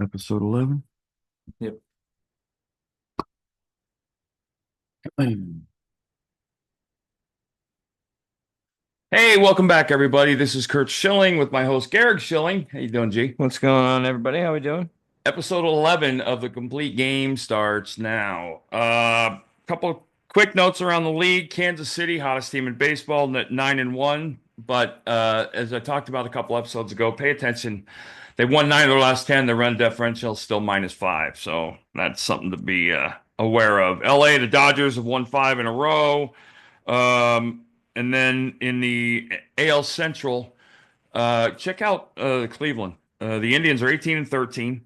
Episode 11. Yep. Hey, welcome back, everybody. This is Curt Schilling with my host, Garrick Schilling. How you doing, G? What's going on, everybody? How we doing? Episode 11 of the complete game starts now. Couple quick notes around the league. Kansas City, hottest team in baseball, 9-1. But as I talked about a couple episodes ago, pay attention. They won 9 of their last 10. The run differential is still -5. So that's something to be aware of. LA, the Dodgers have won 5 in a row. And then in the AL Central, check out Cleveland. The Indians are 18-13.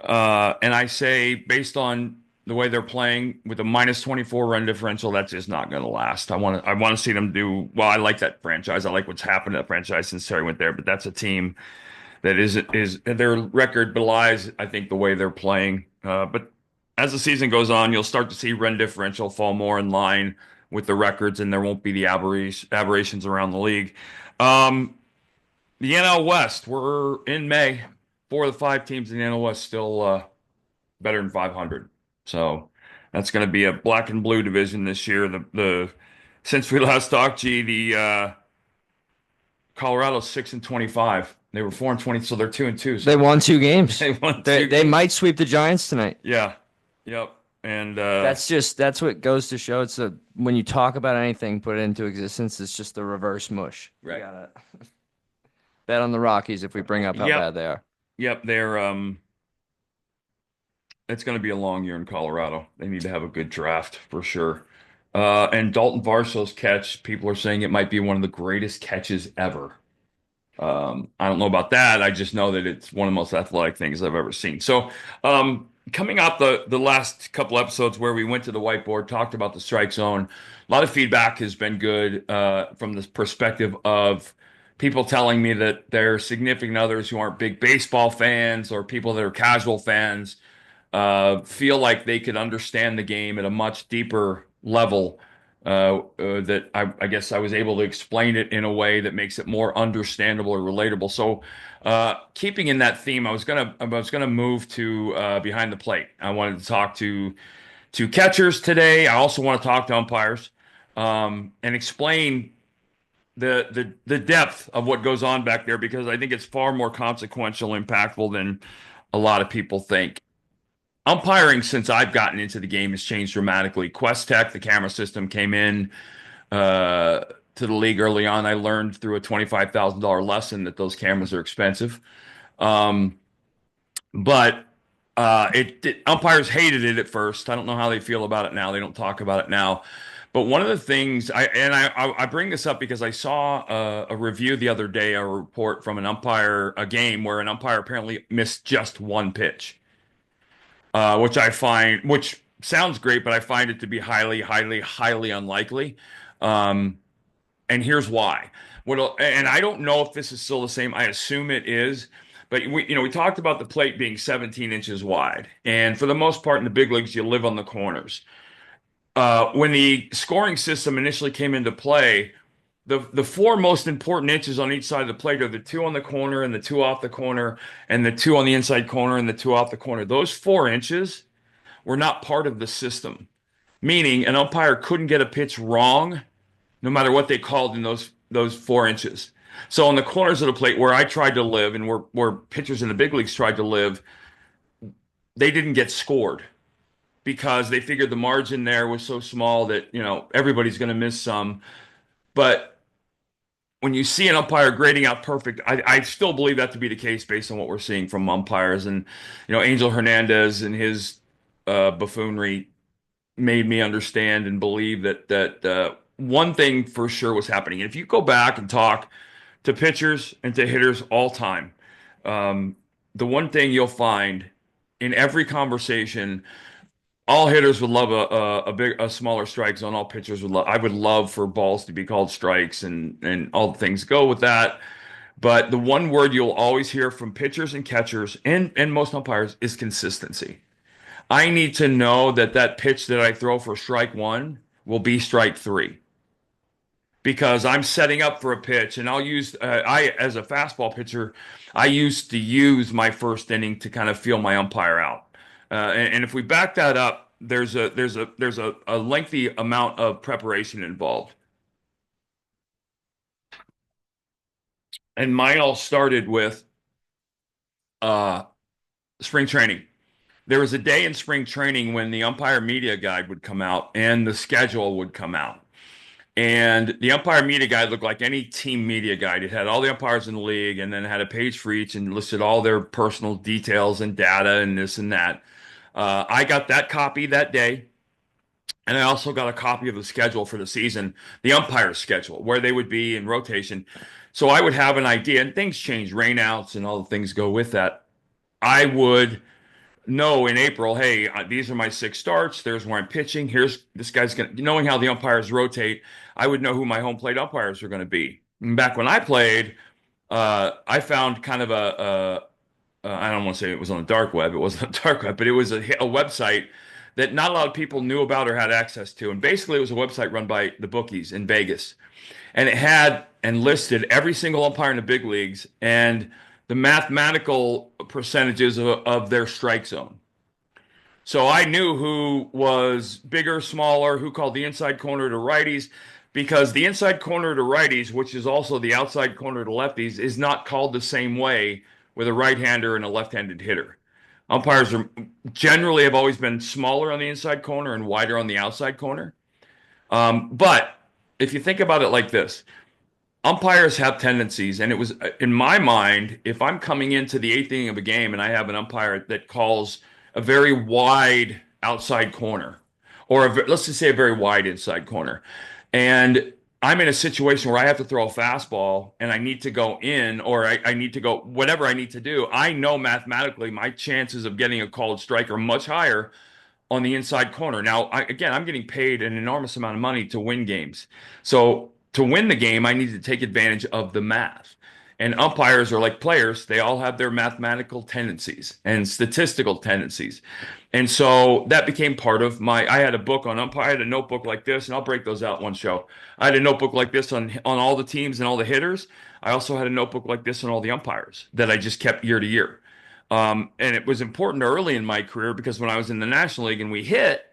And I say, based on the way they're playing with a -24 run differential, that's just not going to last. I want to see them do well. I like that franchise. I like what's happened to that franchise since Terry went there. But that's a team that is their record belies, I think, the way they're playing. But as the season goes on, you'll start to see run differential fall more in line with the records, and there won't be the aberrations around the league. Um, the NL West, we're in May. Four of the five teams in the NL West still better than 500. So that's going to be a black and blue division this year. The since we last talked, G, the Colorado's 6-25. They were 4-20, so they're 2-2. They So won two games. they won They two they games. might sweep the Giants tonight. Yeah. Yep. And That's what goes to show. It's a when you talk about anything, put it into existence. It's just the reverse mush. You right. gotta bet on the Rockies if we bring up how Yep. bad they are. Yep. They're it's going to be a long year in Colorado. They need to have a good draft for sure. And Dalton Varsho's catch, people are saying it might be one of the greatest catches ever. I don't know about that. I just know that it's one of the most athletic things I've ever seen. So, coming out the last couple episodes where we went to the whiteboard, talked about the strike zone, a lot of feedback has been good from the perspective of people telling me that their significant others who aren't big baseball fans or people that are casual fans feel like they could understand the game at a much deeper level. That I guess I was able to explain it in a way that makes it more understandable or relatable. So, keeping in that theme, I was gonna move to behind the plate. I wanted to talk to catchers today. I also want to talk to umpires and explain the depth of what goes on back there because I think it's far more consequential, impactful than a lot of people think. Umpiring since I've gotten into the game has changed dramatically. Quest Tech, the camera system, came in to the league early on. I learned through a $25,000 lesson that those cameras are expensive. Um, but umpires hated it at first. I don't know how they feel about it now. They don't talk about it now. But one of the things I bring this up because I saw a review the other day, a report from an umpire, a game where an umpire apparently missed just one pitch, which sounds great, but I find it to be highly, highly, highly unlikely. Um, and here's why. And I don't know if this is still the same. I assume it is. But we talked about the plate being 17 inches wide, and for the most part in the big leagues, you live on the corners. When the scoring system initially came into play, the four most important inches on each side of the plate are the two on the corner and the two off the corner, and the two on the inside corner and the two off the corner. Those 4 inches were not part of the system, meaning an umpire couldn't get a pitch wrong no matter what they called in those 4 inches. So on the corners of the plate where I tried to live and where pitchers in the big leagues tried to live, they didn't get scored because they figured the margin there was so small that, everybody's going to miss some. But when you see an umpire grading out perfect, I still believe that to be the case based on what we're seeing from umpires. And, Angel Hernandez and his buffoonery made me understand and believe that one thing for sure was happening. And if you go back and talk to pitchers and to hitters all time, um, the one thing you'll find in every conversation, all hitters would love a smaller strike zone. All pitchers would love. I would love for balls to be called strikes and all the things go with that. But the one word you'll always hear from pitchers and catchers and most umpires is consistency. I need to know that that pitch that I throw for strike one will be strike three. because I'm setting up for a pitch, and I'll use I as a fastball pitcher, I used to use my first inning to kind of feel my umpire out. And if we back that up, there's a lengthy amount of preparation involved. And mine all started with uh, spring training. There was a day in spring training when the umpire media guide would come out and the schedule would come out. And the umpire media guide looked like any team media guide. It had all the umpires in the league and then had a page for each and listed all their personal details and data and this and that. I got that copy that day. And I also got a copy of the schedule for the season, the umpire schedule, where they would be in rotation. So I would have an idea, and things change, rainouts and all the things go with that. I would know in April, hey, these are my six starts. There's where I'm pitching. Here's this guy's going to, knowing how the umpires rotate, I would know who my home plate umpires are going to be. And back when I played, I found kind of I don't want to say it was on the dark web. It wasn't on the dark web, but it was a website that not a lot of people knew about or had access to. And basically, it was a website run by the bookies in Vegas. And it had and listed every single umpire in the big leagues and the mathematical percentages of their strike zone. So I knew who was bigger, smaller, who called the inside corner to righties, because the inside corner to righties, which is also the outside corner to lefties, is not called the same way with a right-hander and a left-handed hitter. Umpires are generally have always been smaller on the inside corner and wider on the outside corner. But if you think about it like this, umpires have tendencies, and it was in my mind, if I'm coming into the eighth inning of a game and I have an umpire that calls a very wide outside corner, or let's just say a very wide inside corner, and I'm in a situation where I have to throw a fastball and I need to go in, or I need to go whatever I need to do, I know mathematically my chances of getting a called strike are much higher on the inside corner. Now, again, I'm getting paid an enormous amount of money to win games. So to win the game, I need to take advantage of the math. And umpires are like players. They all have their mathematical tendencies and statistical tendencies. And so that became part of I had a book on umpire. I had a notebook like this, and I'll break those out one show. I had a notebook like this on all the teams and all the hitters. I also had a notebook like this on all the umpires that I just kept year to year. And it was important early in my career because when I was in the National League and we hit,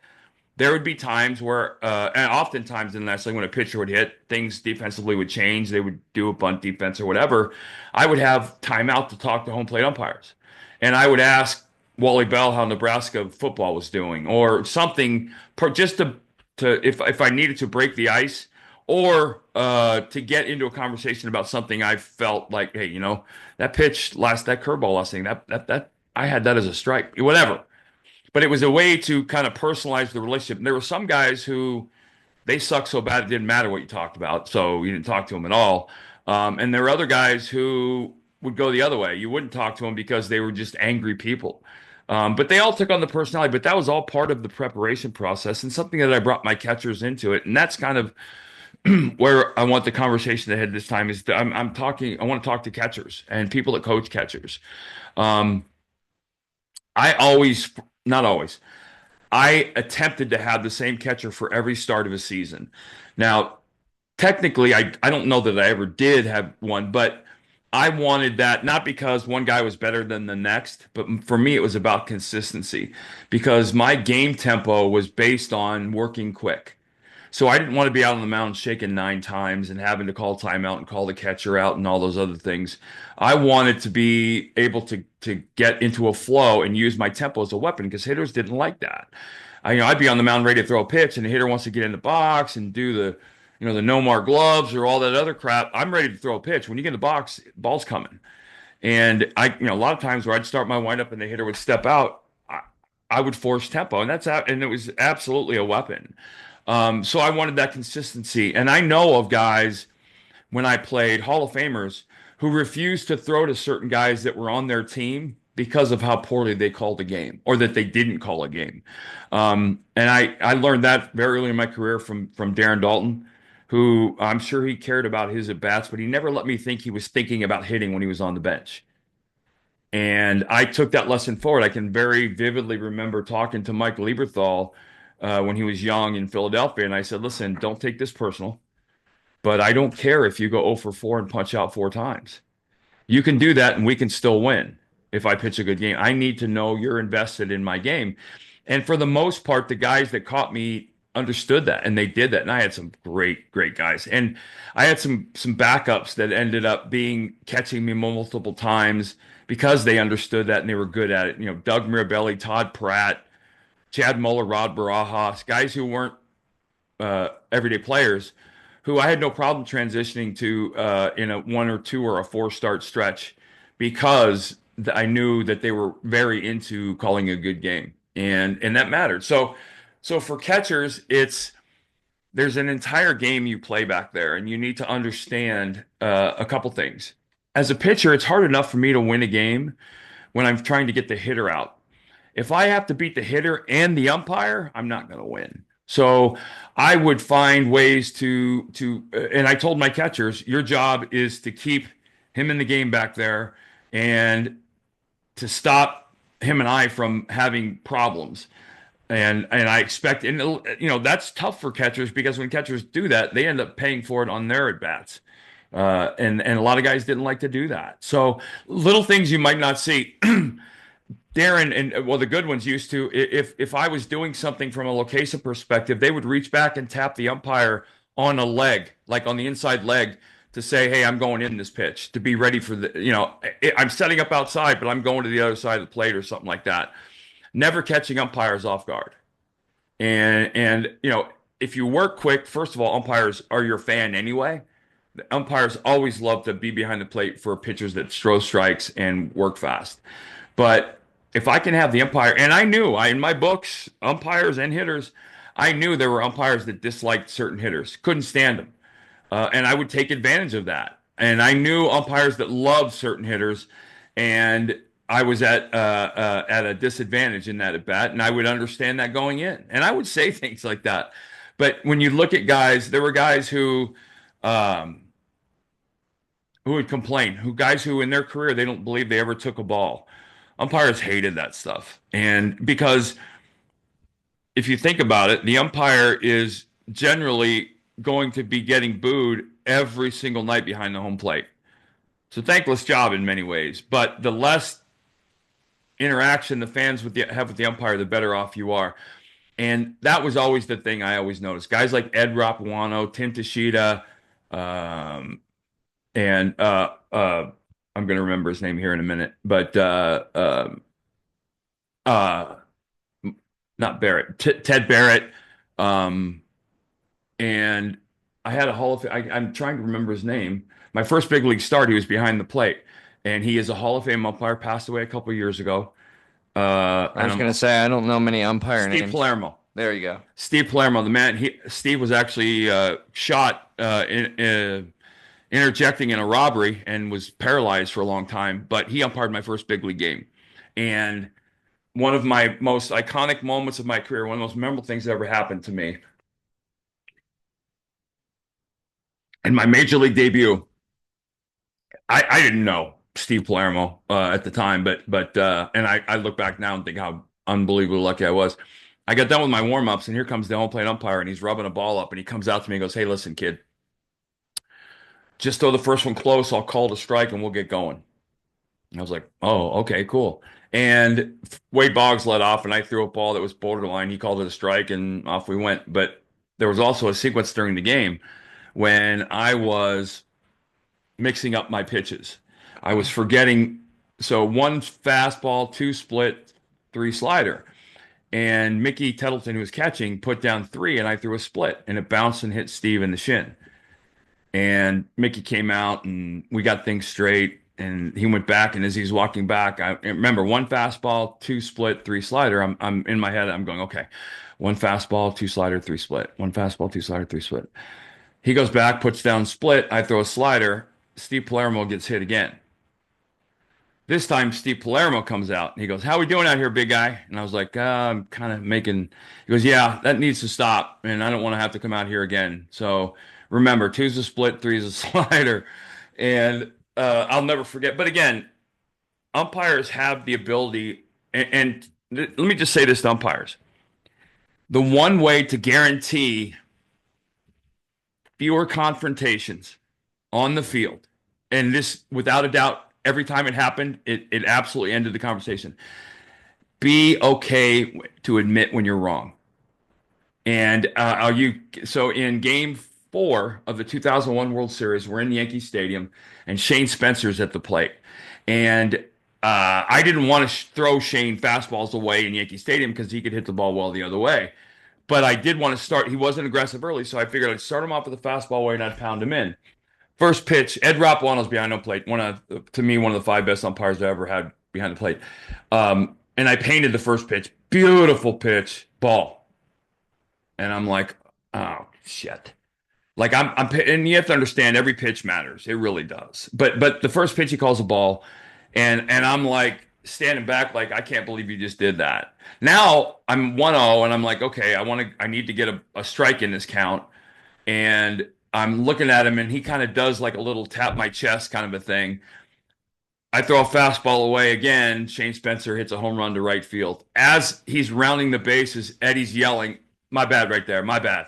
there would be times where, and oftentimes in the National League, when a pitcher would hit, things defensively would change. They would do a bunt defense or whatever. I would have timeout to talk to home plate umpires. And I would ask Wally Bell how Nebraska football was doing or something just to if I needed to break the ice or to get into a conversation about something I felt like, hey, that that curveball last thing, that I had that as a strike, whatever. But it was a way to kind of personalize the relationship. And there were some guys who they sucked so bad it didn't matter what you talked about, so you didn't talk to them at all. And there were other guys who would go the other way. You wouldn't talk to them because they were just angry people. But they all took on the personality. But that was all part of the preparation process and something that I brought my catchers into it. And that's kind of where I want the conversation ahead this time is that I'm talking. I want to talk to catchers and people that coach catchers. Um, I always, not always. I attempted to have the same catcher for every start of a season. Now, technically, I don't know that I ever did have one, but I wanted that not because one guy was better than the next, but for me, it was about consistency because my game tempo was based on working quick. So I didn't want to be out on the mound shaking nine times and having to call timeout and call the catcher out and all those other things. I wanted to be able to get into a flow and use my tempo as a weapon because hitters didn't like that. I'd be on the mound ready to throw a pitch, and the hitter wants to get in the box and do the no more gloves or all that other crap. I'm ready to throw a pitch. When you get in the box, ball's coming. And a lot of times where I'd start my windup and the hitter would step out, I would force tempo, and it was absolutely a weapon. So I wanted that consistency. And I know of guys when I played Hall of Famers who refused to throw to certain guys that were on their team because of how poorly they called a game or that they didn't call a game. And I learned that very early in my career from Darren Dalton, who I'm sure he cared about his at bats, but he never let me think he was thinking about hitting when he was on the bench. And I took that lesson forward. I can very vividly remember talking to Mike Lieberthal when he was young in Philadelphia, and I said, "Listen, don't take this personal. but I don't care if you go 0 for 4 and punch out 4 times. You can do that and we can still win if I pitch a good game. I need to know you're invested in my game. And for the most part, the guys that caught me understood that and they did that. And I had some great guys. And I had some backups that ended up being catching me multiple times because they understood that and they were good at it. You know, Doug Mirabelli, Todd Pratt, Chad Muller, Rod Barajas, guys who weren't everyday players who I had no problem transitioning to in a 1 or 2 or a 4 start stretch because I knew that they were very into calling a good game, and that mattered. So for catchers, it's there's an entire game you play back there, and you need to understand a couple things. As a pitcher, it's hard enough for me to win a game when I'm trying to get the hitter out. If I have to beat the hitter and the umpire, I'm not going to win. So I would find ways and I told my catchers, your job is to keep him in the game back there and to stop him and I from having problems. And I expect, and that's tough for catchers because when catchers do that, they end up paying for it on their at bats. And a lot of guys didn't like to do that. So little things you might not see. Darren and well, the good ones used to. If I was doing something from a location perspective, they would reach back and tap the umpire on a leg, like on the inside leg, to say, "Hey, I'm going in this pitch to be ready for the. I'm setting up outside, but I'm going to the other side of the plate or something like that." Never catching umpires off guard. And if you work quick, first of all, umpires are your fan anyway. The umpires always love to be behind the plate for pitchers that throw strikes and work fast. But if I can have the umpire, and I knew in my books, umpires and hitters, I knew there were umpires that disliked certain hitters, couldn't stand them. And I would take advantage of that. And I knew umpires that loved certain hitters, and I was at a disadvantage in that at bat, and I would understand that going in, and I would say things like that. But when you look at guys, there were guys um, who would complain, guys who in their career they don't believe they ever took a ball. Umpires hated that stuff. And because if you think about it, the umpire is generally going to be getting booed every single night behind the home plate. It's a thankless job in many ways, but the less interaction the fans have with the umpire, the better off you are. And that was always the thing I always noticed. Guys like Ed Rapuano, Tim Tashita, um, and I'm going to remember his name here in a minute, but uh, not Barrett, Ted Barrett, um, and I had a Hall of Fame. I'm trying to remember his name. My first big league start, he was behind the plate, and he is a Hall of Fame umpire. Passed away a couple of years ago. I And was I'm gonna say I don't know many umpire Steve names. Palermo. There you go. Steve Palermo, the man. Steve was actually shot interjecting in a robbery and was paralyzed for a long time. But he umpired my first big league game, and one of my most iconic moments of my career, one of the most memorable things that ever happened to me in my major league debut. I didn't know Steve Palermo at the time, but and I look back now and think how unbelievably lucky I was. I got done with my warm-ups, and here comes the home plate umpire, and he's rubbing a ball up, and he comes out to me and goes, "Hey, listen, kid, just throw the first one close. I'll call it a strike, and we'll get going." And I was like, "Oh, okay, cool." And Wade Boggs led off, and I threw a ball that was borderline. He called it a strike, and off we went. But there was also a sequence during the game when I was mixing up my pitches. I was forgetting. So one fastball, two split, three slider. And Mickey Tettleton, who was catching, put down three, and I threw a split, and it bounced and hit Steve in the shin. And Mickey came out, and we got things straight. And he went back, and as he's walking back, I remember one fastball, two split, three slider. I'm in my head. I'm going, okay, one fastball, two slider, three split. One fastball, two slider, three split. He goes back, puts down split. I throw a slider. Steve Palermo gets hit again. This time, Steve Palermo comes out and he goes, "How we doing out here, big guy?" And I was like, "I'm kind of making." He goes, "Yeah, that needs to stop, and I don't want to have to come out here again. So remember, two's a split, three's a slider." And I'll never forget. But again, umpires have the ability, and let me just say this to umpires: the one way to guarantee fewer confrontations on the field. And this, without a doubt, every time it happened, it absolutely ended the conversation. Be okay to admit when you're wrong. And are you so in game 4 of the 2001 World Series, we're in Yankee Stadium, and Shane Spencer's at the plate. And I didn't want to throw Shane fastballs away in Yankee Stadium because he could hit the ball well the other way. But I did want to start. He wasn't aggressive early, so I figured I'd start him off with a fastball way and I'd pound him in. First pitch, Ed Rapuano's behind the plate. To me, one of the 5 best umpires I ever had behind the plate. And I painted the first pitch. Beautiful pitch, ball. And I'm like, oh shit. Like and you have to understand every pitch matters. It really does. But the first pitch he calls a ball, and I'm like standing back like I can't believe you just did that. Now I'm 1-0 and I'm like, okay, I need to get a strike in this count. And I'm looking at him and he kind of does like a little tap my chest kind of a thing. I throw a fastball away again. Shane Spencer hits a home run to right field. As he's rounding the bases, Eddie's yelling, "My bad right there, my bad."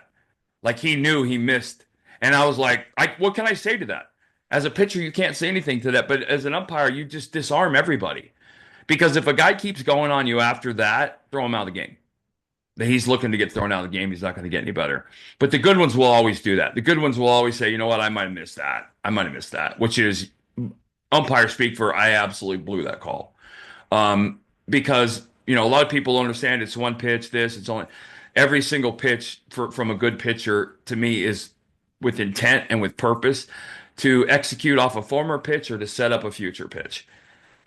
Like he knew he missed. And I was like, what can I say to that? As a pitcher, you can't say anything to that. But as an umpire, you just disarm everybody. Because if a guy keeps going on you after that, throw him out of the game. He's looking to get thrown out of the game. He's not going to get any better. But the good ones will always do that. The good ones will always say, you know what, I might have missed that. I might have missed that, which is umpire speak for I absolutely blew that call. Because, a lot of people don't understand it's one pitch, it's only every single pitch from a good pitcher to me is with intent and with purpose to execute off a former pitch or to set up a future pitch.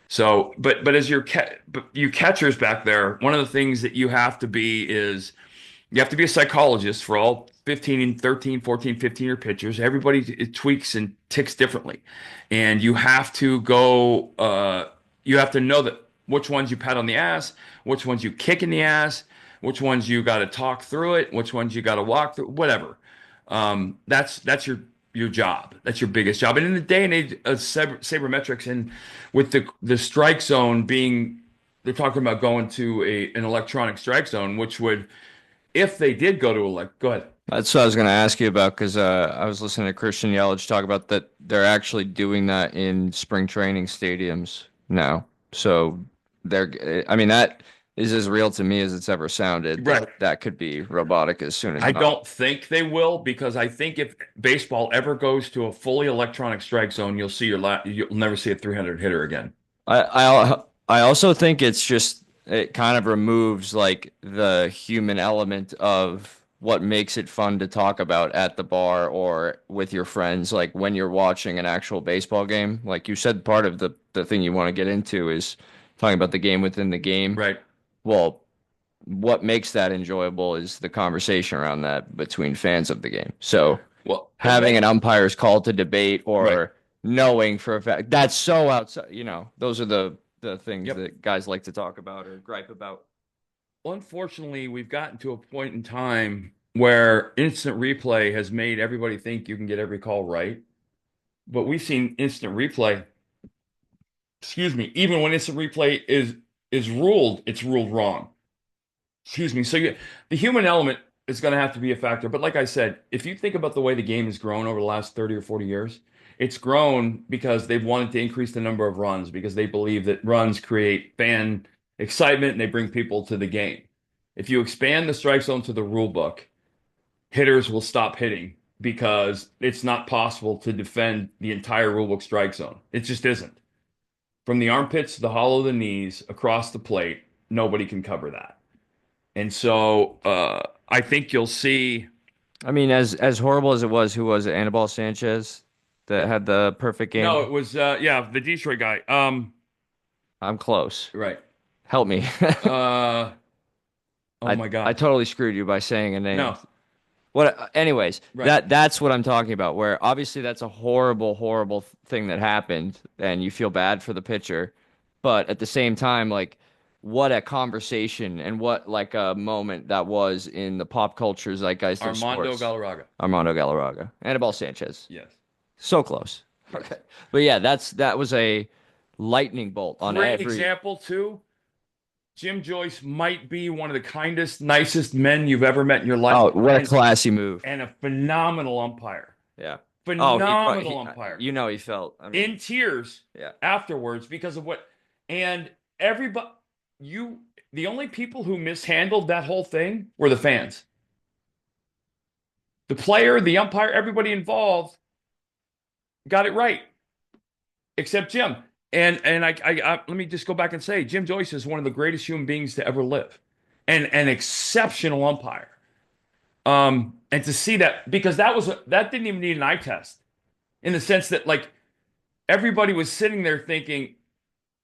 So, but as you catchers back there, one of the things that you have to be is you have to be a psychologist for all 15, 13, 14, 15-year pitchers. Everybody tweaks and ticks differently. And you have to know that which ones you pat on the ass, which ones you kick in the ass, which ones you got to talk through it, which ones you got to walk through, whatever. That's your job. That's your biggest job. And in the day and age of sabermetrics and with the strike zone being, they're talking about going to an electronic strike zone, which would, if they did go to go ahead. That's what I was going to ask you about because I was listening to Christian Yelich talk about that they're actually doing that in spring training stadiums now. So I mean, that is as real to me as it's ever sounded. Right. That could be robotic as soon as I don't think they will because I think if baseball ever goes to a fully electronic strike zone, you'll never see a 300 hitter again. I also think it kind of removes like the human element of what makes it fun to talk about at the bar or with your friends, like when you're watching an actual baseball game. Like you said, part of the thing you want to get into is talking about the game within the game. Right. Well, what makes that enjoyable is the conversation around that between fans of the game. So having an umpire's call to debate or knowing for a fact that's so outside, those are the things that guys like to talk about or gripe about. Well, unfortunately, we've gotten to a point in time where instant replay has made everybody think you can get every call right. But we've seen instant replay, excuse me, even when instant replay is ruled, it's ruled wrong. Excuse me. So the human element is going to have to be a factor. But like I said, if you think about the way the game has grown over the last 30 or 40 years, it's grown because they've wanted to increase the number of runs because they believe that runs create fan excitement and they bring people to the game. If you expand the strike zone to the rule book, hitters will stop hitting because it's not possible to defend the entire rule book strike zone. It just isn't. From the armpits to the hollow of the knees across the plate, nobody can cover that. And so I think you'll see. I mean, as horrible as it was, who was it? Anibal Sanchez that had the perfect game? No, it was the Detroit guy. I'm close. Right. Help me. Oh my God. I totally screwed you by saying a name. No. Anyways, Right. that's what I'm talking about, where obviously that's a horrible, horrible thing that happened and you feel bad for the pitcher. But at the same time, like what a conversation and what like a moment that was in the pop culture zeitgeist of Armando sports. Galarraga. Armando Galarraga. Anibal Sanchez. Yes. So close. Okay. But yeah, that was a lightning bolt on Great every example too. Jim Joyce might be one of the kindest, nicest men you've ever met in your life. Oh, what a classy move. And a phenomenal umpire. Yeah. Oh, Phenomenal umpire. he felt. I mean, In tears yeah. afterwards because of what, and everybody, you, the only people who mishandled that whole thing were the fans. The player, the umpire, everybody involved got it right, except Jim. And let me just go back and say, Jim Joyce is one of the greatest human beings to ever live, and an exceptional umpire. And to see that, because that didn't even need an eye test, in the sense that like everybody was sitting there thinking,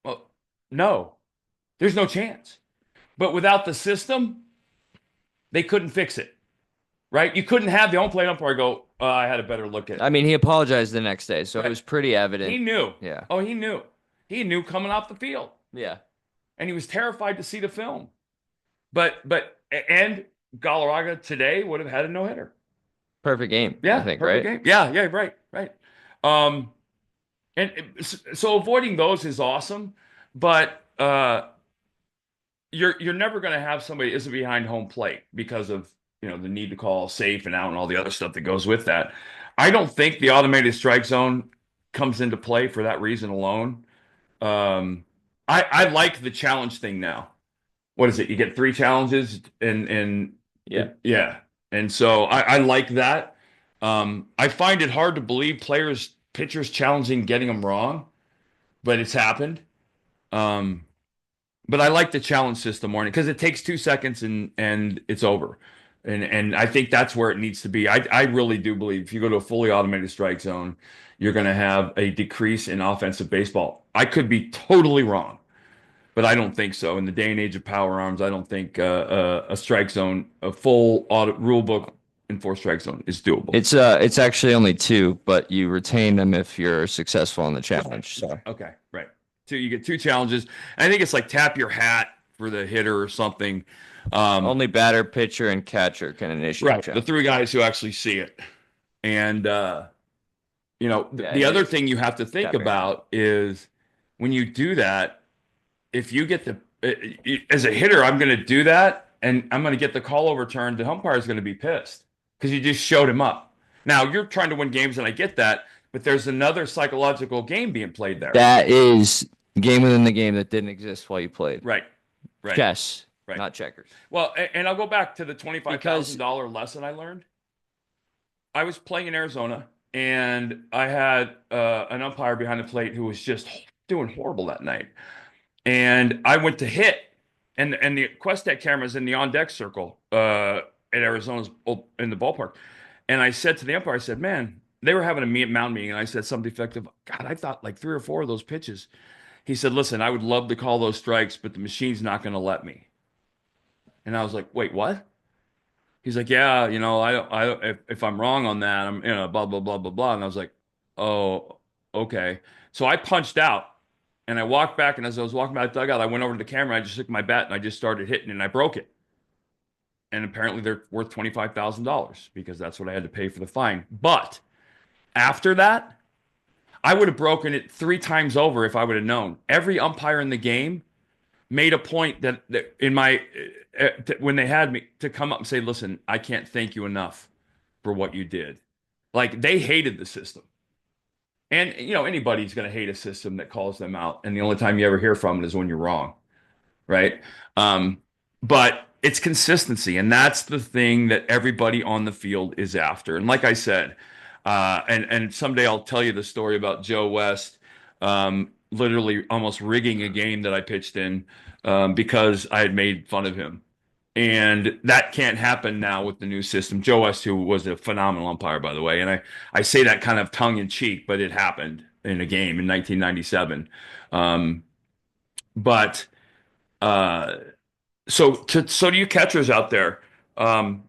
well, no, there's no chance. But without the system, they couldn't fix it, right? You couldn't have the home plate umpire go, I had a better look at I it. mean, he apologized the next day, so it Right. was pretty He evident. knew. Yeah. Oh, he knew. He knew coming off the field. Yeah. And he was terrified to see the film. And Galarraga today would have had a no-hitter. Perfect game, I Yeah, think, perfect right? game. Yeah, right, right. Um, so avoiding those is awesome, but you're never going to have somebody isn't behind home plate because of the need to call safe and out and all the other stuff that goes with that. I don't think the automated strike zone comes into play for that reason alone. Um, I like the challenge thing now. What is it? You get three challenges and Yeah. yeah, and so I like that. I find it hard to believe pitchers challenging getting them wrong, but it's happened. Um, but I like the challenge system more because it takes 2 seconds and it's over. And I think that's where it needs to be. I really do believe if you go to a fully automated strike zone, you're going to have a decrease in offensive baseball. I could be totally wrong, but I don't think so. In the day and age of power arms, I don't think a strike zone, a full rule book enforced strike zone is doable. It's actually only two, but you retain them if you're successful in the challenge. So Okay, right. You get two challenges. I think it's like tap your hat for the hitter or something. Um, only batter, pitcher, and catcher can initiate right, the challenge. three guys who actually see it. And Yeah, the and other you thing you have to think tap your hat. about is when you do that, if you get as a hitter, I'm going to do that and I'm going to get the call overturned. The umpire is going to be pissed because you just showed him up. Now you're trying to win games, and I get that, but there's another psychological game being played there. That is game within the game that didn't exist while you played. Right, right, Chess, right. not checkers. Well, and I'll go back to the $25,000 Because lesson I learned. I was playing in Arizona, and I had an umpire behind the plate who was just doing horrible that night. And I went to hit, and the Questek cameras in the on deck circle at Arizona's in the ballpark. And I said to the umpire, I said, "Man, they were having a mound meeting," and I said something effective. God, I thought like three or four of those pitches. He said, "Listen, I would love to call those strikes, but the machine's not going to let me." And I was like, "Wait, what?" He's like, "Yeah, if I'm wrong on that, I'm blah blah blah blah blah." And I was like, "Oh, okay." So I punched out. And I walked back, and as I was walking back the dugout, I went over to the camera. I just took my bat and I just started hitting, and I broke it. And apparently, they're worth $25,000 because that's what I had to pay for the fine. But after that, I would have broken it three times over if I would have known. Every umpire in the game made a point that in my when they had me to come up and say, "Listen, I can't thank you enough for what you did." Like they hated the system. And anybody's going to hate a system that calls them out, and the only time you ever hear from it is when you're wrong, right? But it's consistency, and that's the thing that everybody on the field is after. And like I said, and someday I'll tell you the story about Joe West, literally almost rigging a game that I pitched in because I had made fun of him. And that can't happen now with the new system. Joe West, who was a phenomenal umpire, by the way, and I say that kind of tongue in cheek, but it happened in a game in 1997. Um, but so to you catchers out there, um,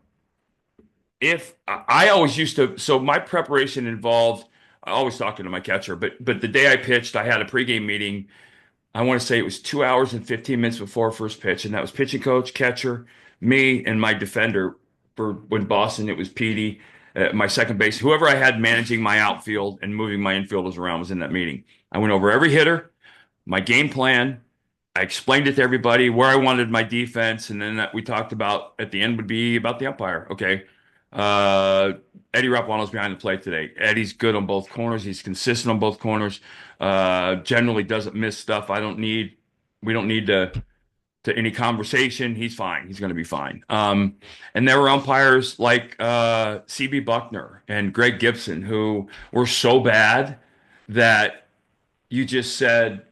if I always used to, so my preparation involved always talking to my catcher, but the day I pitched, I had a pregame meeting. I want to say it was 2 hours and 15 minutes before first pitch, and that was pitching coach, catcher, me, and my defender. For when Boston, it was Petey, my second base, whoever I had managing my outfield and moving my infielders around was in that meeting. I went over every hitter, my game plan. I explained it to everybody where I wanted my defense, and then we talked about at the end would be about the umpire. Okay, Uh, Eddie Rapuano's behind the plate today. Eddie's good on both corners. He's consistent on both corners. Generally doesn't miss stuff. We don't need to any conversation. He's fine. He's going to be fine. And there were umpires like CB Buckner and Greg Gibson who were so bad that you just said,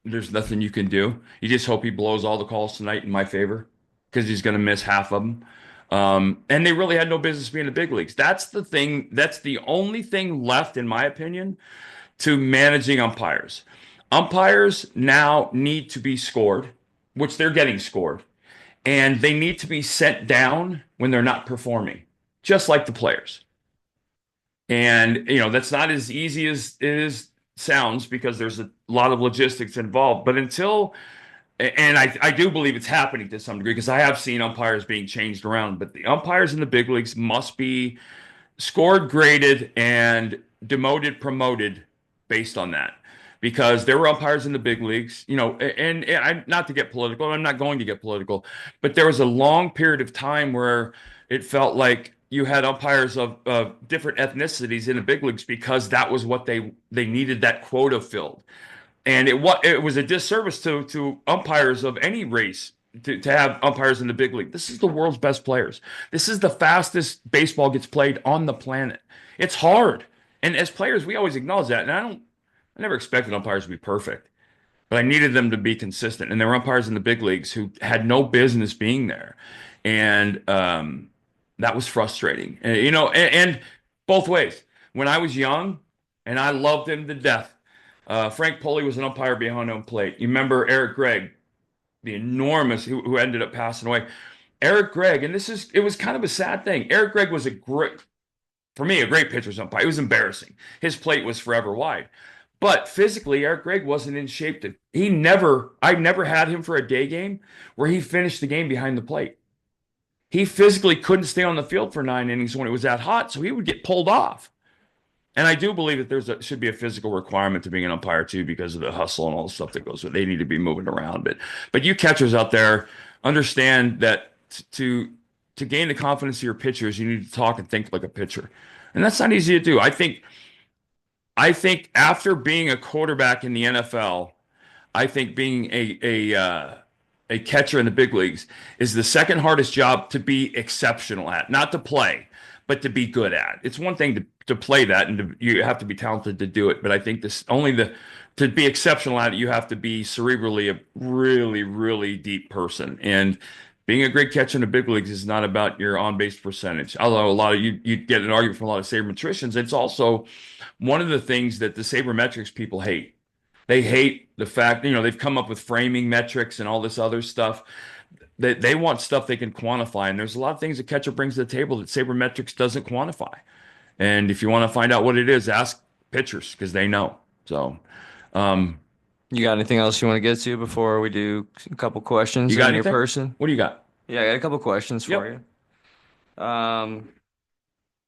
there's nothing you can do. You just hope he blows all the calls tonight in my favor because he's going to miss half of them. And they really had no business being in the big leagues. That's the thing. That's the only thing left, in my opinion, to managing umpires. Umpires now need to be scored, which they're getting scored, and they need to be sent down when they're not performing, just like the players. And, that's not as easy as it is sounds because there's a lot of logistics involved. But and I do believe it's happening to some degree because I have seen umpires being changed around, but the umpires in the big leagues must be scored, graded, and demoted, promoted based on that. Because there were umpires in the big leagues, and I not to get political, I'm not going to get political, but there was a long period of time where it felt like you had umpires of different ethnicities in the big leagues because that was what they needed that quota filled. And it was a disservice to umpires of any race to have umpires in the big league. This is the world's best players. This is the fastest baseball gets played on the planet. It's hard. And as players, we always acknowledge that. And I never expected umpires to be perfect, but I needed them to be consistent. And there were umpires in the big leagues who had no business being there. And that was frustrating. And both ways. When I was young, and I loved him to death, Frank Poley was an umpire behind home plate. You remember Eric Gregg, the enormous who ended up passing away. Eric Gregg, and it was kind of a sad thing. Eric Gregg was for me, a great pitcher's umpire. It was embarrassing. His plate was forever wide. But physically, Eric Gregg wasn't in shape I never had him for a day game where he finished the game behind the plate. He physically couldn't stay on the field for 9 innings when it was that hot, so he would get pulled off. And I do believe that should be a physical requirement to being an umpire too, because of the hustle and all the stuff that goes with it. They need to be moving around. But you catchers out there understand that to gain the confidence of your pitchers, you need to talk and think like a pitcher. And that's not easy to do. I think after being a quarterback in the NFL, I think being a catcher in the big leagues is the second hardest job to be exceptional at, not to play, but to be good at. It's one thing to play that, and you have to be talented to do it. But I think to be exceptional at it, you have to be cerebrally a really, really deep person. And being a great catcher in the big leagues is not about your on-base percentage. Although a lot of you get an argument from a lot of sabermetricians, it's also one of the things that the sabermetrics people hate. They hate the fact, they've come up with framing metrics and all this other stuff. They want stuff they can quantify. And there's a lot of things a catcher brings to the table that sabermetrics doesn't quantify. And if you want to find out what it is, ask pitchers because they know. So, You got anything else you want to get to before we do a couple questions you got on your anything? person? What do you got? Yeah, I got a couple questions for Yep. you.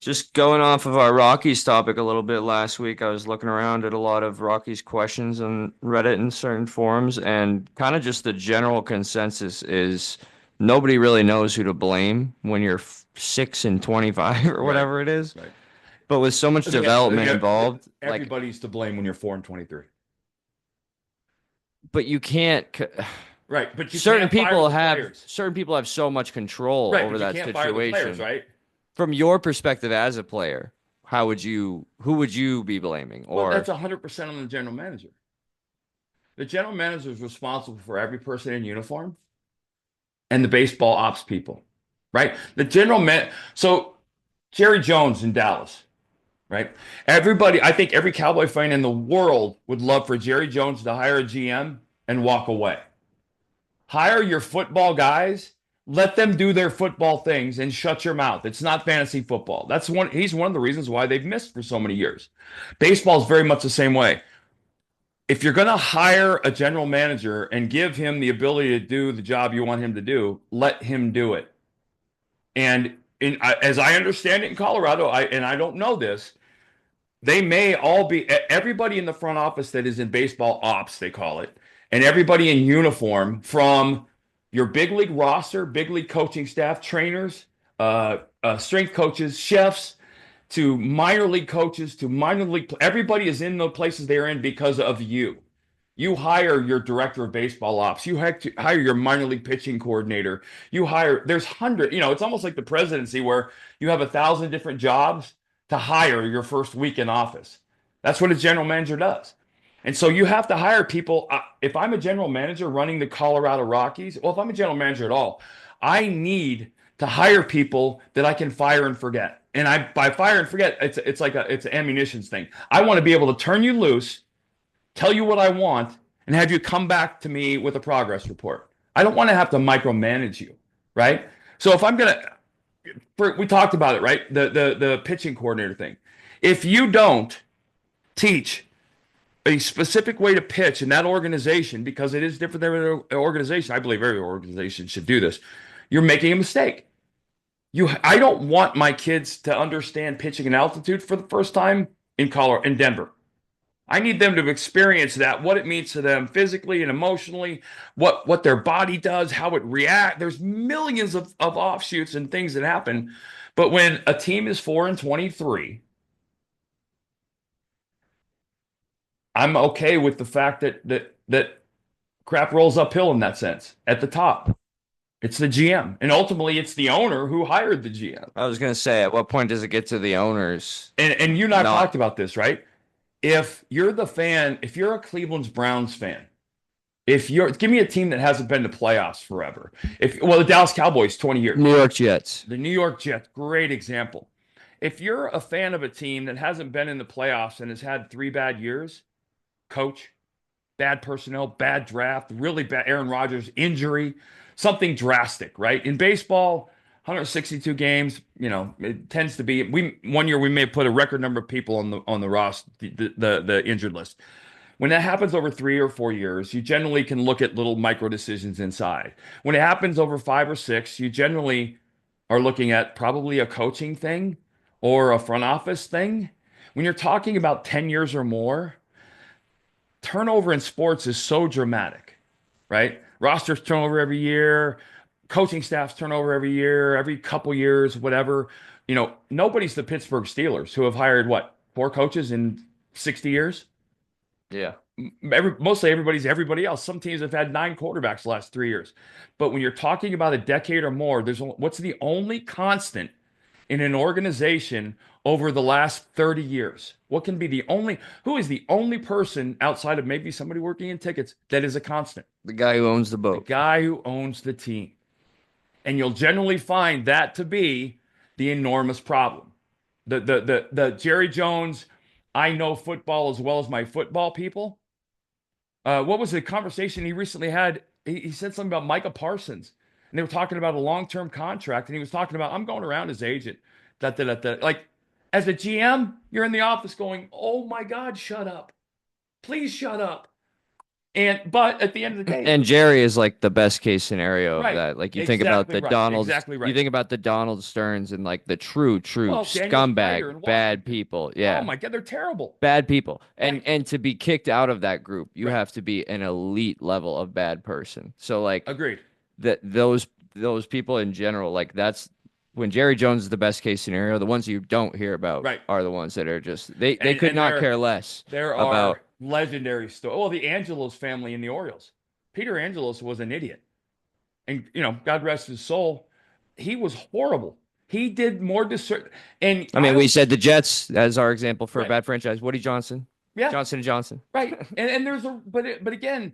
Just going off of our Rockies topic a little bit last week, I was looking around at a lot of Rockies questions on Reddit and certain forums, and kind of just the general consensus is nobody really knows who to blame when you're 6 and 25 or Right. whatever it is. Right. But with so much development involved, like, Everybody's to blame when you're 4-23. but you can't. Right. But you can't fire the players. Certain people have so much control Right. over But you that can't fire the players, situation. right? From your perspective as a player, who would you be blaming? Well, Or that's 100% on the general manager. The general manager is responsible for every person in uniform and the baseball ops people, right? So Jerry Jones in Dallas, right? I think every Cowboy fan in the world would love for Jerry Jones to hire a GM and walk away. Hire your football guys, let them do their football things and shut your mouth. It's not fantasy football. He's one of the reasons why they've missed for so many years. Baseball is very much the same way. If you're going to hire a general manager and give him the ability to do the job you want him to do, let him do it. And as I understand it in Colorado, I don't know this, they may all be everybody in the front office that is in baseball ops, they call it, and everybody in uniform from your big league roster, big league coaching staff, trainers, strength coaches, chefs, to minor league coaches, to minor league. Everybody is in the places they're in because of you. You hire your director of baseball ops. You hire your minor league pitching coordinator. There's hundred, it's almost like the presidency where you have 1,000 different jobs to hire your first week in office. That's what a general manager does. And so you have to hire people. If I'm a general manager running the Colorado Rockies, well, if I'm a general manager at all, I need to hire people that I can fire and forget. And by fire and forget, it's an ammunitions thing. I want to be able to turn you loose, tell you what I want, and have you come back to me with a progress report. I don't want to have to micromanage you, right? So if I'm we talked about it, right? The pitching coordinator thing. If you don't teach a specific way to pitch in that organization, because it is different than every organization, I believe every organization should do this. You're making a mistake. I don't want my kids to understand pitching in altitude for the first time in Denver. I need them to experience that, what it means to them physically and emotionally, what their body does, how it reacts. There's millions of offshoots and things that happen. But when a team is 4-23, I'm okay with the fact that crap rolls uphill in that sense at the top. It's the GM. And ultimately it's the owner who hired the GM. I was gonna say, at what point does it get to the owners? And you and I have Not talked about this, right? If you're a Cleveland Browns fan, give me a team that hasn't been to playoffs forever. The Dallas Cowboys, 20 years. New York Jets. The New York Jets, great example. If you're a fan of a team that hasn't been in the playoffs and has had 3 bad years, coach, bad personnel, bad draft, really bad Aaron Rodgers injury, something drastic, right? In baseball, 162 games, it tends to be. One year we may have put a record number of people on the roster, the injured list. When that happens over 3 or 4 years, you generally can look at little micro decisions inside. When it happens over 5 or 6, you generally are looking at probably a coaching thing or a front office thing. When you're talking about 10 years or more, turnover in sports is so dramatic, right? Rosters turnover every year, coaching staffs turnover every year, every couple years, whatever. Nobody's the Pittsburgh Steelers who have hired what, 4 coaches in 60 years? Yeah. Mostly everybody's everybody else. Some teams have had 9 quarterbacks the last 3 years. But when you're talking about a decade or more, what's the only constant in an organization over the last 30 years? Who is the only person outside of maybe somebody working in tickets that is a constant? The guy who owns the The boat. guy who owns the team. And you'll generally find that to be the enormous problem. The Jerry Jones, I know football as well as my football people. What was the conversation he recently had? He said something about Micah Parsons, and they were talking about a long-term contract, and he was talking about, I'm going around as agent. Like, as a GM, you're in the office going, oh my God, shut up. Please shut up. But at the end of the day, And Jerry is like the best case scenario of right, that. Like you think about exactly the right, Donalds, exactly you right. think about the Donald Stearns and like the true Well, Daniel Snyder scumbag, in bad Washington. people. Oh Yeah. my God, they're terrible. Bad people. And Right, and to be kicked out of that group, you right. have to be an elite level of bad person. So like Agreed. those people in general, like that's when Jerry Jones is the best case scenario, the ones you don't hear about Right. are the ones that are just they And could and not there care less there about are legendary stories. Well, the Angelos family in the Orioles. Peter Angelos was an idiot. And God rest his soul, he was horrible. He did more disservice. And I I mean, we don't said the Jets as our example for a right. bad franchise. Woody Johnson, Yeah, Johnson and Johnson. right. And there's but again,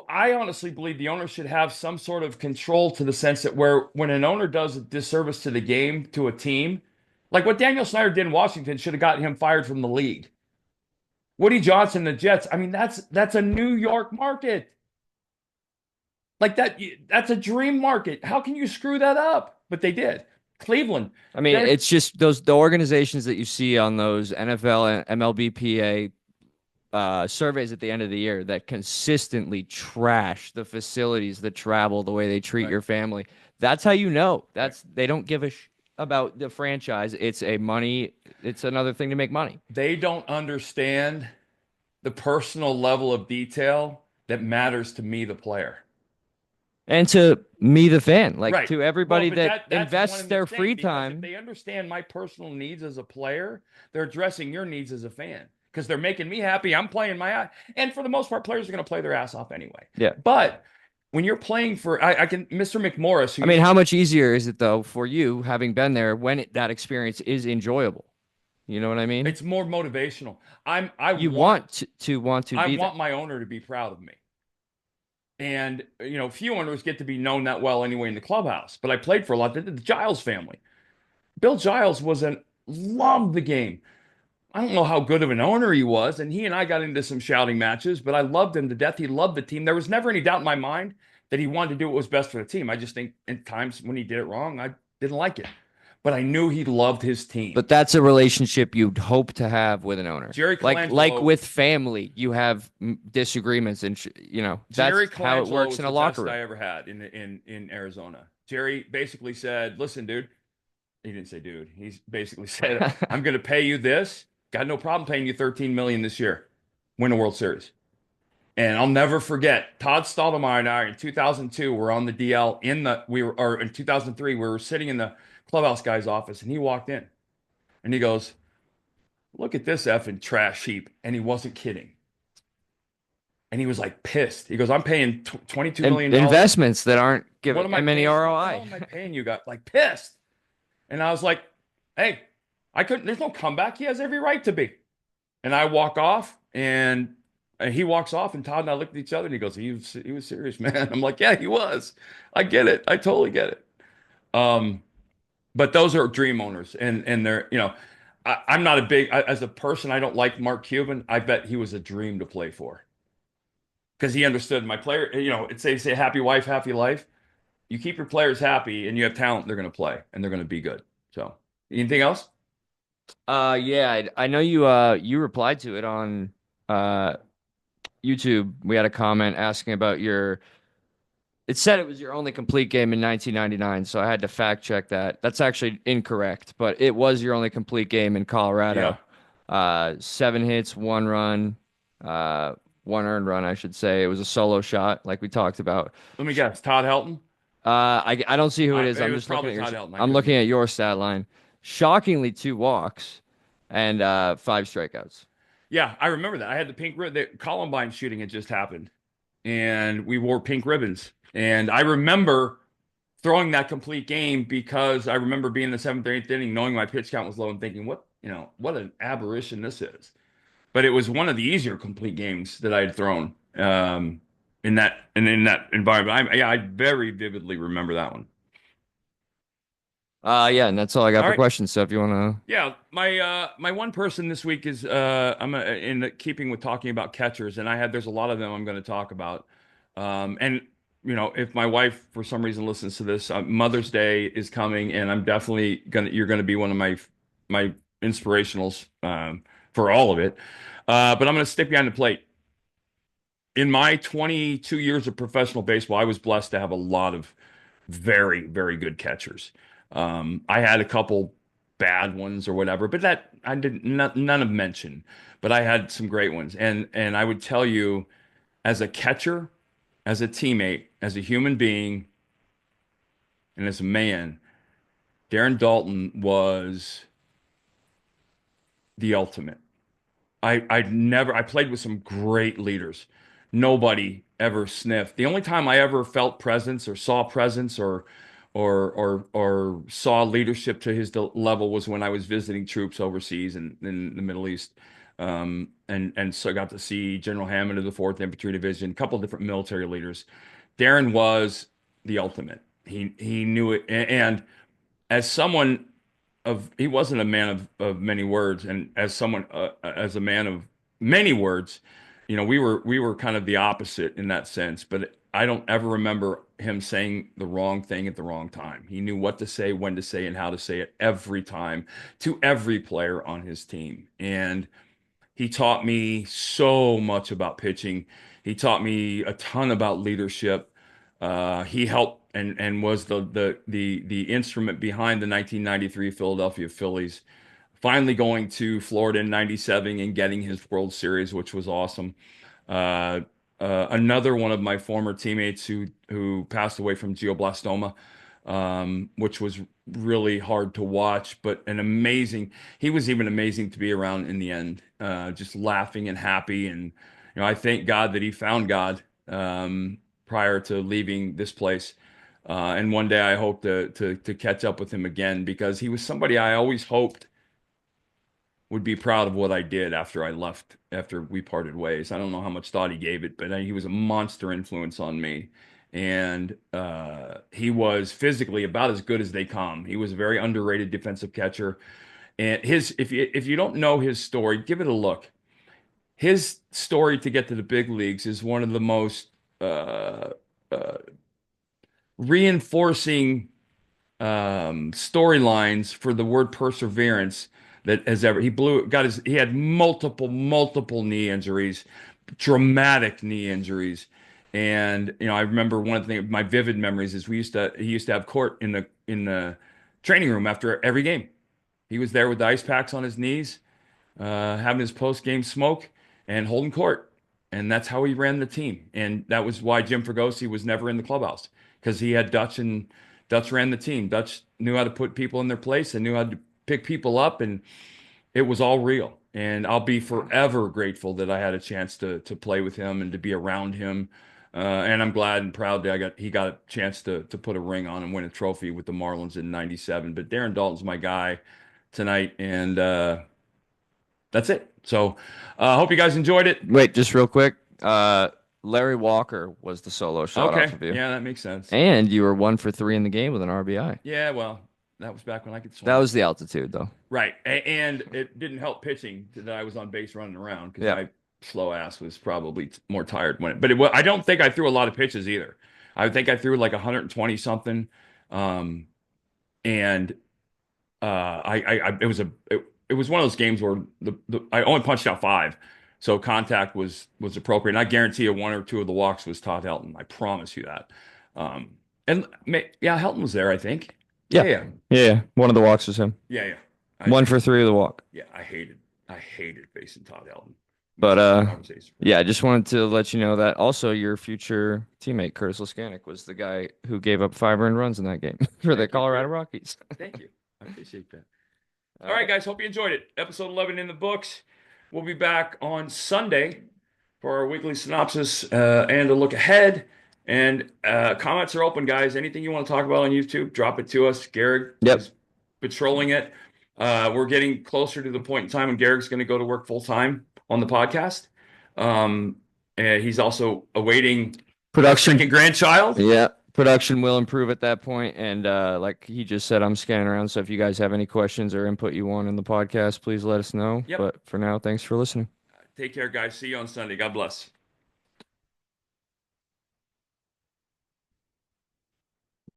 I honestly believe the owner should have some sort of control to the sense that where when an owner does a disservice to the game, to a team, like what Daniel Snyder did in Washington should have gotten him fired from the league. Woody Johnson, the Jets, I mean, that's a New York market. Like that's a dream market. How can you screw that up? But they did. Cleveland. I mean, They're it's just the organizations that you see on those NFL and MLBPA surveys at the end of the year that consistently trash the facilities, the travel, the way they treat right, your family. That's how you know. right. They don't give about the franchise. It's another thing to make money. They don't understand the personal level of detail that matters to me, the player. And to me, the fan, like Right. to Well, everybody but that that's invests one their mistake free because if time. they understand my personal needs as a player, they're addressing your needs as a fan because they're making me happy. I'm playing my ass. And for the most part, players are going to play their ass off anyway. Yeah. But when you're playing for, I can, Mr. McMorris, who I mean, used how to, much easier is it though for you having been there when that experience is enjoyable? You know what I mean? it's more motivational. I'm, I You want, want to I be there. want my owner to be proud of me. And, few owners get to be known that well anyway in the clubhouse, but I played for a lot. The Giles family. Bill Giles loved the game. I don't know how good of an owner he was, and he and I got into some shouting matches, but I loved him to death. He loved the team. There was never any doubt in my mind that he wanted to do what was best for the team. I just think at times when he did it wrong, I didn't like it. But I knew he loved his team. But that's a relationship you'd hope to have with an owner. Jerry Like Colangelo, with family, you have disagreements, and that's Jerry how it Colangelo works was in a the locker best room. I ever had in Arizona. Jerry basically said, "Listen, dude." He didn't say, "Dude." He basically said, "I'm going to pay you this. Got no problem paying you 13 million this year. Win a World Series." And I'll never forget Todd Stottlemyre and I in 2002 were on the DL or in 2003 we were sitting in the clubhouse guy's office and he walked in and he goes, "Look at this effing trash heap," and he wasn't kidding. And he was like pissed. He goes, "I'm paying $22 And million. investments that aren't What giving am I him any paying? What the hell ROI. am I paying you guys?" Like pissed. And I was like, "Hey, I couldn't. There's no comeback. He has every right to be." And I walk off, and he walks off, and Todd and I looked at each other, and he goes, "He was serious, man." I'm like, "Yeah, he was. I get it. I totally get it." Um, but those are dream owners, and they're, I'm not a as a person, I don't like Mark Cuban. I bet he was a dream to play for because he understood my player. It's they say happy wife, happy life. You keep your players happy, and you have talent, they're going to play, and they're going to be good. So, anything else? Yeah, I know you replied to it on uh YouTube. We had a comment asking about your. It said it was your only complete game in 1999, so I had to fact check that. That's actually incorrect, but it was your only complete game in Yeah. Colorado. 7 hits, 1 run, uh, 1 earned run, I should say. It was a solo shot, like we talked about. Let me guess. Todd Helton. I don't see who it is. It I'm was just looking probably at your Todd Helton. I I'm knew his looking name. at your stat line. Shockingly, 2 walks and 5 strikeouts. Yeah, I remember that. I had the pink the Columbine shooting had just happened, and we wore pink ribbons. And I remember throwing that complete game because I remember being in the seventh or eighth inning, knowing my pitch count was low, and thinking, what an aberration this is. But it was one of the easier complete games that I had thrown in that environment. I very vividly remember that one. Yeah, and that's all I got All for right. questions. So if you want to. Yeah, my one person this week is I'm in keeping with talking about catchers, and there's a lot of them I'm going to talk about. And if my wife for some reason listens to this, Mother's Day is coming, and I'm definitely gonna you're going to be one of my inspirationals for all of it. But I'm going to stick behind the plate. In my 22 years of professional baseball, I was blessed to have a lot of very, very good catchers. I had a couple bad ones or whatever, but that I didn't none of mention. But I had some great ones, and I would tell you, as a catcher, as a teammate, as a human being, and as a man, Darren Dalton was the ultimate. I played with some great leaders. Nobody ever sniffed. The only time I ever felt presence or saw presence or saw leadership to his level was when I was visiting troops overseas in the Middle East. And so I got to see General Hammond of the 4th Infantry Division, a couple of different military leaders. Darren was the ultimate. He knew it, and as someone he wasn't a man of many words, and as a man of many words, we were kind of the opposite in that sense. But I don't ever remember him saying the wrong thing at the wrong time. He knew what to say, when to say, and how to say it every time to every player on his team. And he taught me so much about pitching. He taught me a ton about leadership. He helped and was the instrument behind the 1993 Philadelphia Phillies finally going to Florida in '97 and getting his World Series, which was awesome. Uh, another one of my former teammates who passed away from glioblastoma, which was really hard to watch, but an amazing. He was even amazing to be around in the end, just laughing and happy. And I thank God that he found God prior to leaving this place. And one day I hope to catch up with him again because he was somebody I always hoped would be proud of what I did after I left, after we parted ways. I don't know how much thought he gave it, but he was a monster influence on me. And he was physically about as good as they come. He was a very underrated defensive catcher. And if you don't know his story, give it a look. His story to get to the big leagues is one of the most uh, reinforcing storylines for the word perseverance that has ever. He had multiple knee injuries, dramatic knee injuries. And I remember one of the things, my vivid memories is he used to have Curt in the training room after every game. He was there with the ice packs on his knees, having his post-game smoke and holding court. And that's how he ran the team. And that was why Jim Fregosi was never in the clubhouse because he had Dutch, and Dutch ran the team. Dutch knew how to put people in their place and knew how to pick people up, and it was all real. And I'll be forever grateful that I had a chance to play with him and to be around him. And I'm glad and proud that he got a chance to put a ring on and win a trophy with the Marlins in '97. But Darren Dalton's my guy tonight, and that's it. So I hope you guys enjoyed it. Wait, just real quick. Larry Walker was the solo shot off Okay. of you. Yeah, that makes sense. And you were 1 for 3 in the game with an RBI. Yeah, well, that was back when I could That swing. was the altitude, though. Right. And it didn't help pitching that I was on base running around because Yeah. my slow ass was probably more tired but I don't think I threw a lot of pitches either. I think I threw like 120 something. And it was one of those games where I only punched out five. So contact was appropriate. And I guarantee you one or two of the walks was Todd Helton. I promise you that. And yeah, Helton was there, I think. Yeah, Yeah. yeah. Yeah. One of the walks was him. Yeah, yeah. 1 for 3 of the walk. Yeah, I hated facing Todd Helton. But Conversation. yeah, I just wanted to let you know that also your future teammate Curtis Laskanik was the guy who gave up 5 earned runs in that game for the Thank you, Colorado Curt. Rockies. Thank you. I appreciate that. All right, guys. Hope you enjoyed it. Episode 11 in the books. We'll be back on Sunday for our weekly synopsis and a look ahead. And comments are open, guys. Anything you want to talk about on YouTube, drop it to us. Garrick Yep. is patrolling it. We're getting closer to the point in time when Garrick's going to go to work full time on the podcast. And he's also awaiting Production. second grandchild. Yeah. Production will improve at that point. And like he just said, I'm scanning around. So if you guys have any questions or input you want in the podcast, please let us know. Yep. But for now, thanks for listening. Take care, guys. See you on Sunday. God bless.